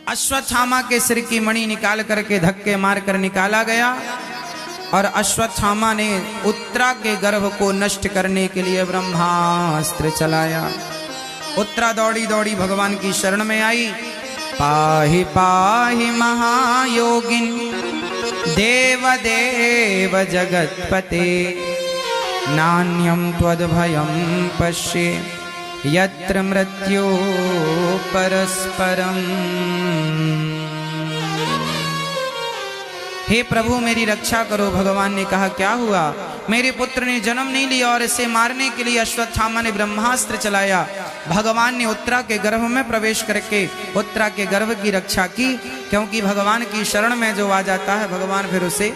अश्वत्थामा के सिर की मणि निकाल करके धक्के मार कर निकाला गया और अश्वत्थामा ने उत्तरा के गर्भ को नष्ट करने के लिए ब्रह्मास्त्र चलाया। उत्तरा दौड़ी दौड़ी भगवान की शरण में आई। पाहि पाहि महायोगिन देव देव जगत्पते नान्यं त्वद्भयं पश्ये यत्र मृत्यो परस्परम। हे प्रभु मेरी रक्षा करो। भगवान ने कहा क्या हुआ? मेरे पुत्र ने जन्म नहीं लिया और इसे मारने के लिए अश्वत्थामा ने ब्रह्मास्त्र चलाया। भगवान ने उत्तरा के गर्भ में प्रवेश करके उत्तरा के गर्भ की रक्षा की, क्योंकि भगवान की शरण में जो आ जाता है भगवान फिर उसे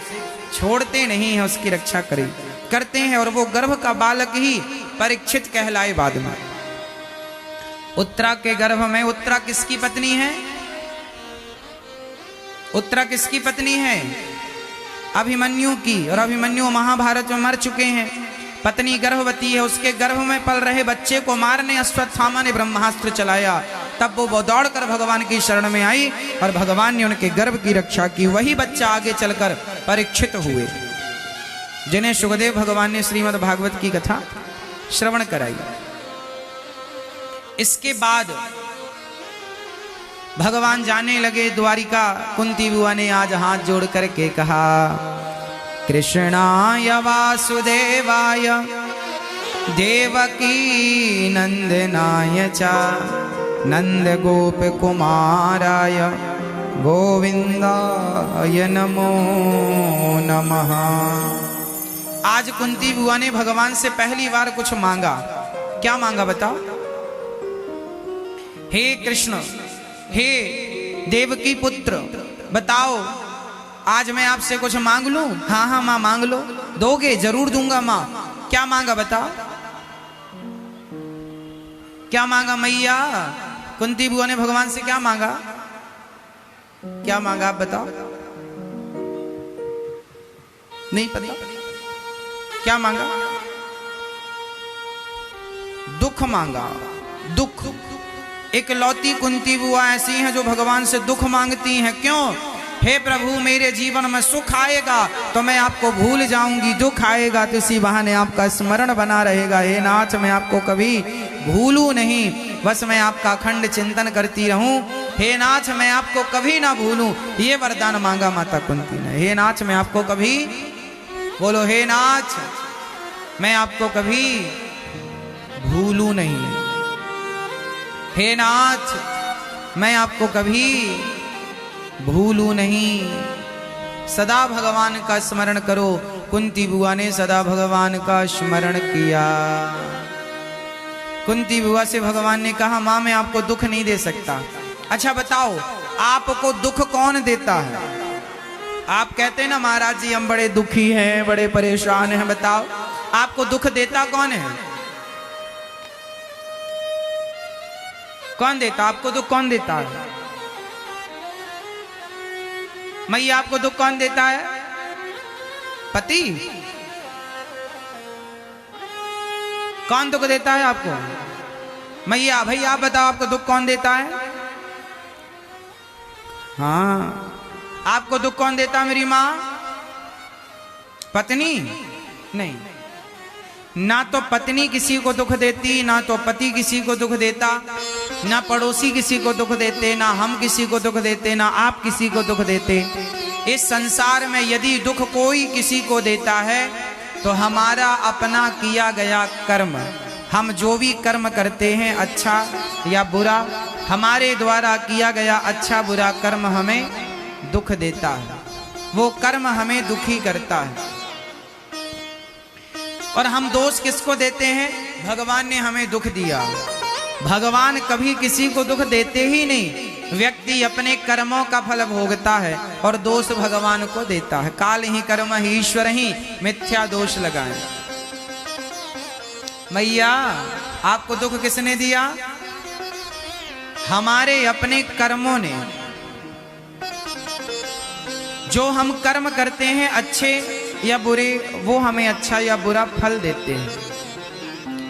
छोड़ते नहीं है, उसकी रक्षा करते हैं। और वो गर्भ का बालक ही परीक्षित कहलाए बाद में। उत्तरा के गर्भ में उत्तरा किसकी पत्नी है? उत्तरा किसकी पत्नी है? अभिमन्यु की। और अभिमन्यु महाभारत में मर चुके हैं। पत्नी गर्भवती है, उसके गर्भ में पल रहे बच्चे को मारने अश्वत्थामा ने ब्रह्मास्त्र चलाया। तब वो दौड़कर भगवान की शरण में आई और भगवान ने उनके गर्भ की रक्षा की। वही बच्चा आगे चलकर परीक्षित हुए, जिन्हें सुखदेव भगवान ने श्रीमद् भागवत की कथा श्रवण कराई। इसके बाद भगवान जाने लगे द्वारिका। कुंती बुआ ने आज हाथ जोड़ करके कहा कृष्णाय वासुदेवाय देवकी नंदनाय च नंद गोप कुमाराय गोविंदाय नमो नमः। आज कुंती बुआ ने भगवान से पहली बार कुछ मांगा। क्या मांगा बताओ? हे कृष्ण, हे देवकी पुत्र, बताओ आज मैं आपसे कुछ मांग लूं? हाँ हाँ माँ मांग लो। दोगे? जरूर दूंगा माँ। क्या मांगा बताओ? क्या मांगा मैया? कुंती बुआ ने भगवान से क्या मांगा? क्या मांगा आप बताओ? नहीं पता? क्या मांगा? दुख मांगा। दुख। एक लौती कुंती बुआ ऐसी हैं जो भगवान से दुख मांगती हैं। क्यों? हे प्रभु मेरे जीवन में सुख आएगा तो मैं आपको भूल जाऊंगी, दुख आएगा तो इसी बहाने आपका स्मरण बना रहेगा। हे नाथ मैं आपको कभी भूलूं नहीं, बस मैं आपका अखंड चिंतन करती रहूं। हे नाथ मैं आपको कभी ना भूलूं, ये वरदान मांगा माता कुंती ने। हे नाथ मैं आपको कभी, बोलो हे नाथ मैं आपको कभी भूलूं नहीं। हे नाथ मैं आपको कभी भूलूं नहीं। सदा भगवान का स्मरण करो। कुंती बुआ ने सदा भगवान का स्मरण किया। कुंती बुआ से भगवान ने कहा मां मैं आपको दुख नहीं दे सकता। अच्छा बताओ आपको दुख कौन देता है? आप कहते हैं ना महाराज जी हम बड़े दुखी हैं, बड़े परेशान हैं। बताओ आपको दुख देता कौन है? कौन देता? आपको दुख कौन देता है? मैया आपको दुख कौन देता है? पति? कौन दुख देता है आपको? मैया भाई आप बताओ आपको दुख कौन देता है? हाँ आपको दुख कौन देता है मेरी माँ? पत्नी? नहीं, ना तो पत्नी किसी को दुख देती, ना तो पति किसी को दुख देता, ना पड़ोसी किसी को दुख देते, ना हम किसी को दुख देते, ना आप किसी को दुख देते। इस संसार में यदि दुख कोई किसी को देता है तो हमारा अपना किया गया कर्म। हम जो भी कर्म करते हैं अच्छा या बुरा, हमारे द्वारा किया गया अच्छा बुरा कर्म हमें दुख देता है। वो कर्म हमें दुखी करता है। और हम दोष किसको देते हैं? भगवान ने हमें दुख दिया। भगवान कभी किसी को दुख देते ही नहीं। व्यक्ति अपने कर्मों का फल भोगता है और दोष भगवान को देता है। काल ही कर्म ही ईश्वर ही मिथ्या दोष लगाए। मैया आपको दुख किसने दिया? हमारे अपने कर्मों ने। जो हम कर्म करते हैं अच्छे या बुरे, वो हमें अच्छा या बुरा फल देते हैं।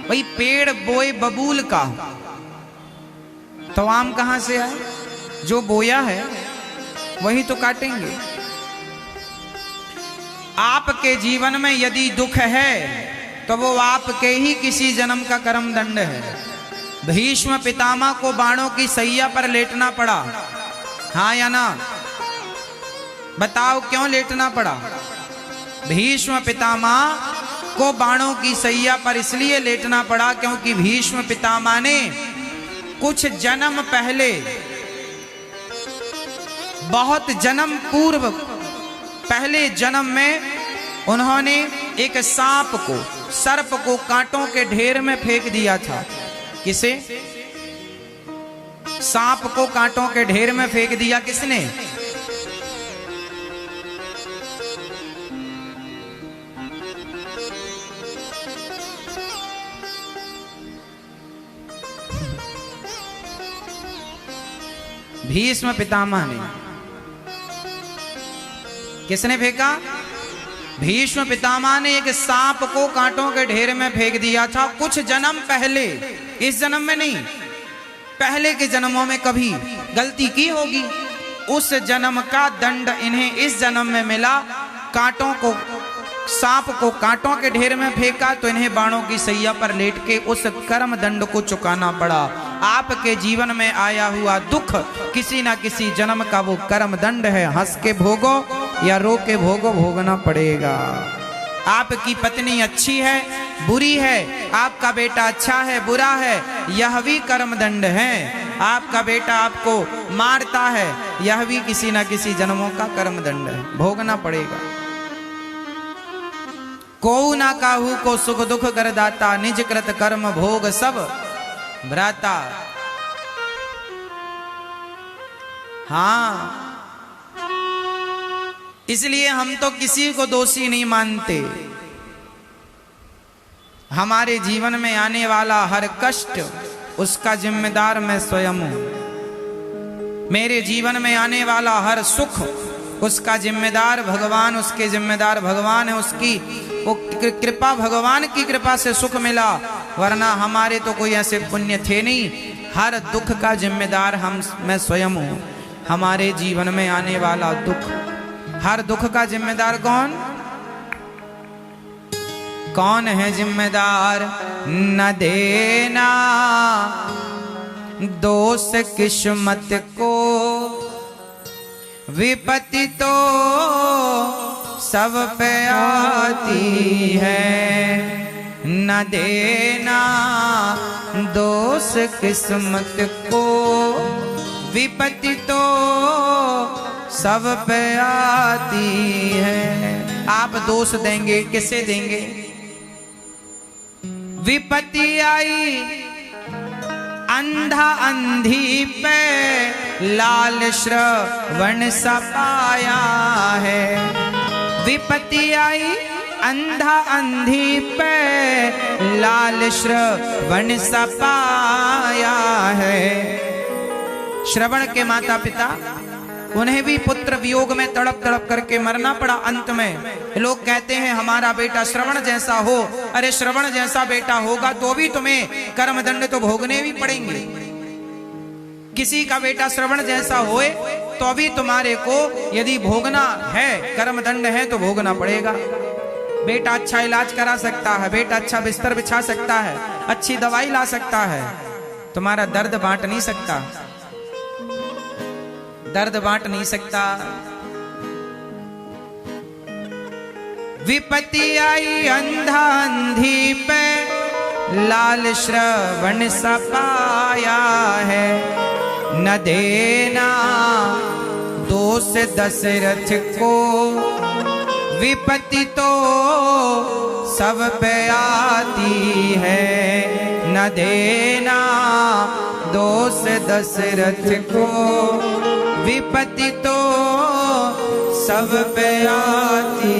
भाई पेड़ बोए बबूल का तो आम कहां से आए? जो बोया है वही तो काटेंगे। आपके जीवन में यदि दुख है तो वो आपके ही किसी जन्म का कर्म दंड है। भीष्म पितामह को बाणों की सैया पर लेटना पड़ा, हाँ या ना? बताओ क्यों लेटना पड़ा? भीष्म पितामह को बाणों की सैया पर इसलिए लेटना पड़ा क्योंकि भीष्म पितामह ने कुछ जन्म पहले, बहुत जन्म पूर्व, पहले जन्म में उन्होंने एक सांप को, सर्प को कांटों के ढेर में फेंक दिया था। किसे? सांप को कांटों के ढेर में फेंक दिया किसने? भीष्म पितामह ने। किसने फेंका? भीष्म पितामह ने एक सांप को कांटों के ढेर में फेंक दिया था कुछ जन्म पहले। इस जन्म में नहीं, पहले के जन्मों में कभी गलती की होगी, उस जन्म का दंड इन्हें इस जन्म में मिला। कांटों को, सांप को कांटों के ढेर में फेंका तो इन्हें बाणों की सैया पर लेट के उस कर्म दंड को चुकाना पड़ा। आपके जीवन में आया हुआ दुख किसी ना किसी जन्म का वो कर्म दंड है। हंस के भोगो या रो के भोगो, भोगना पड़ेगा। आपकी पत्नी अच्छी है, बुरी है, आपका बेटा अच्छा है, बुरा है, यह भी कर्म दंड है। आपका बेटा आपको मारता है, यह भी किसी ना किसी जन्मों का कर्म दंड है, भोगना पड़ेगा। को ना काहू को सुख दुख कर दाता, निज कृत कर्म भोग सब भ्राता। हाँ, इसलिए हम तो किसी को दोषी नहीं मानते। हमारे जीवन में आने वाला हर कष्ट उसका जिम्मेदार मैं स्वयं हूं। मेरे जीवन में आने वाला हर सुख उसका जिम्मेदार भगवान, उसके जिम्मेदार भगवान है। उसकी वो कृपा, भगवान की कृपा से सुख मिला, वरना हमारे तो कोई ऐसे पुण्य थे नहीं। हर दुख का जिम्मेदार मैं स्वयं हूं। हमारे जीवन में आने वाला दुख, हर दुख का जिम्मेदार कौन? कौन है जिम्मेदार? न देना दोष किस्मत को, विपत्ति तो सब पे आती है। न देना दोष किस्मत को, विपत्ति तो सब पे आती है। आप दोष देंगे, किसे देंगे? विपत्ति आई अंधा अंधी पे, लाल श्रवण सा पाया है। विपत्ति आई अंधा अंधी पे, लाल श्रवण सा पाया है। श्रवण के माता पिता, उन्हें भी पुत्र वियोग में तड़प तड़प करके मरना पड़ा। अंत में लोग कहते हैं हमारा बेटा श्रवण जैसा हो। अरे श्रवण जैसा बेटा होगा तो भी तुम्हें कर्म दंड तो भोगने भी पड़ेंगे। किसी का बेटा श्रवण जैसा होए तो भी तुम्हारे को यदि भोगना है, कर्म दंड है तो भोगना पड़ेगा। बेटा अच्छा इलाज करा सकता है, बेटा अच्छा बिस्तर बिछा सकता है, अच्छी दवाई ला सकता है, तुम्हारा दर्द बांट नहीं सकता, दर्द बांट नहीं सकता। विपत्ति आई अंधा अंधी पे, लाल श्रवण सा पाया है। न देना दोष दशरथ को, विपत्ति तो सब पे आती है। न देना दोष दशरथ को, विपत्ति तो सब पे आती